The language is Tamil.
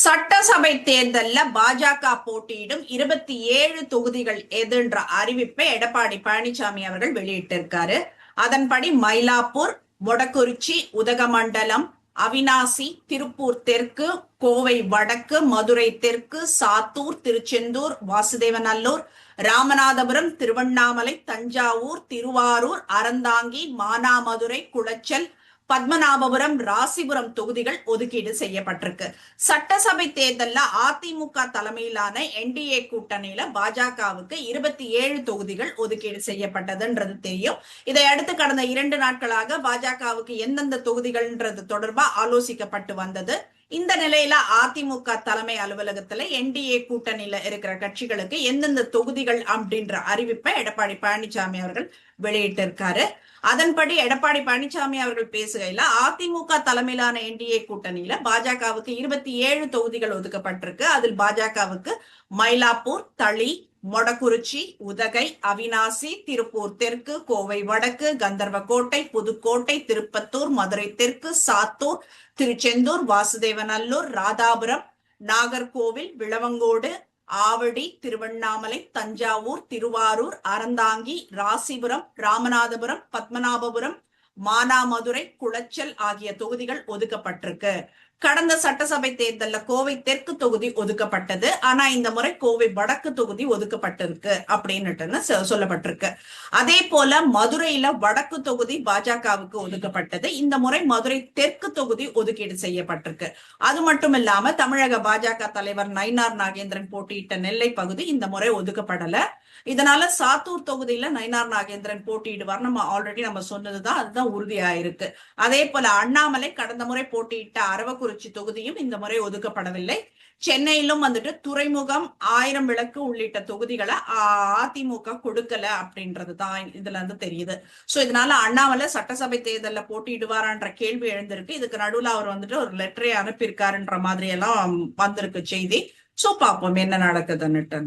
சட்டசபை தேர்தல்ல பாஜக போட்டியிடும் 27 தொகுதிகள் எதுன்ற அறிவிப்பை எடப்பாடி பழனிசாமி அவர்கள் வெளியிட்டிருக்காரு. அதன்படி மயிலாப்பூர், மொடக்குறிச்சி, உதகமண்டலம், அவினாசி, திருப்பூர் தெற்கு, கோவை வடக்கு, மதுரை தெற்கு, சாத்தூர், திருச்செந்தூர், வாசுதேவநல்லூர், ராமநாதபுரம், திருவண்ணாமலை, தஞ்சாவூர், திருவாரூர், அறந்தாங்கி, மானாமதுரை, குளச்சல், பத்மநாபபுரம், ராசிபுரம் தொகுதிகள் ஒதுக்கீடு செய்யப்பட்டிருக்கு. சட்டசபை தேர்தல்ல அதிமுக தலைமையிலான என்டிஏ கூட்டணியில பாஜகவுக்கு 27 தொகுதிகள் ஒதுக்கீடு செய்யப்பட்டதுன்றது தெரியும். இதை அடுத்து கடந்த 2 நாட்களாக பாஜகவுக்கு எந்தெந்த தொகுதிகள்ன்றது தொடர்பா ஆலோசிக்கப்பட்டு வந்தது. இந்த நிலையில அதிமுக தலைமை அலுவலகத்துல என்டிஏ கூட்டணியில இருக்கிற கட்சிகளுக்கு எந்தெந்த தொகுதிகள் அப்படின்ற அறிவிப்பை எடப்பாடி பழனிசாமி அவர்கள் வெளியிட்டிருக்காரு. அதன்படி எடப்பாடி பழனிசாமி அவர்கள் பேசுகையில அதிமுக தலைமையிலான என்டிஏ கூட்டணியில பாஜகவுக்கு 27 தொகுதிகள் ஒதுக்கப்பட்டிருக்கு. அதில் பாஜகவுக்கு மயிலாப்பூர், தளி, மொடக்குறிச்சி, உதகை, அவினாசி, திருப்பூர் தெற்கு, கோவை வடக்கு, கந்தர்வக்கோட்டை, புதுக்கோட்டை, திருப்பத்தூர், மதுரை தெற்கு, சாத்தூர், திருச்செந்தூர், வாசுதேவநல்லூர், ராதாபுரம், நாகர்கோவில், விளவங்கோடு, ஆவடி, திருவண்ணாமலை, தஞ்சாவூர், திருவாரூர், அறந்தாங்கி, ராசிபுரம், ராமநாதபுரம், பத்மநாபபுரம், மானாமதுரை, குளச்சல் ஆகிய தொகுதிகள் ஒதுக்கப்பட்டிருக்கு. கடந்த சட்டசபை தேர்தல்ல கோவை தெற்கு தொகுதி ஒதுக்கப்பட்டது. ஆனா இந்த முறை கோவை வடக்கு தொகுதி ஒதுக்கப்பட்டிருக்கு அப்படின்னு சொல்லப்பட்டிருக்கு. அதே போல மதுரையில வடக்கு தொகுதி பாஜகவுக்கு ஒதுக்கப்பட்டது. இந்த முறை மதுரை தெற்கு தொகுதி ஒதுக்கீடு செய்யப்பட்டிருக்கு. அது மட்டும் இல்லாம தமிழக பாஜக தலைவர் நயினார் நாகேந்திரன் போட்டியிட்ட நெல்லை பகுதி இந்த முறை ஒதுக்கப்படல. இதனால சாத்தூர் தொகுதியில நயினார் நாகேந்திரன் போட்டியிடுவார். நம்ம சொன்னதுதான், அதுதான் உறுதியாயிருக்கு. அதே போல அண்ணாமலை கடந்த முறை போட்டியிட்ட அரவக்குறிச்சி தொகுதியும் இந்த முறை ஒதுக்கப்படவில்லை. சென்னையிலும் துறைமுகம், 1000 விளக்கு உள்ளிட்ட தொகுதிகளை அதிமுக கொடுக்கல அப்படின்றதுதான் இதுல இருந்து தெரியுது. சோ இதனால அண்ணாமலை சட்டசபை தேர்தல்ல போட்டியிடுவாரான்ற கேள்வி எழுந்திருக்கு. இதுக்கு நடுவுல அவர் ஒரு லெட்டரை அனுப்பியிருக்காருன்ற மாதிரி எல்லாம் வந்திருக்கு செய்தி. சோ பாப்போம் என்ன நடக்குதுன்னுட்டு.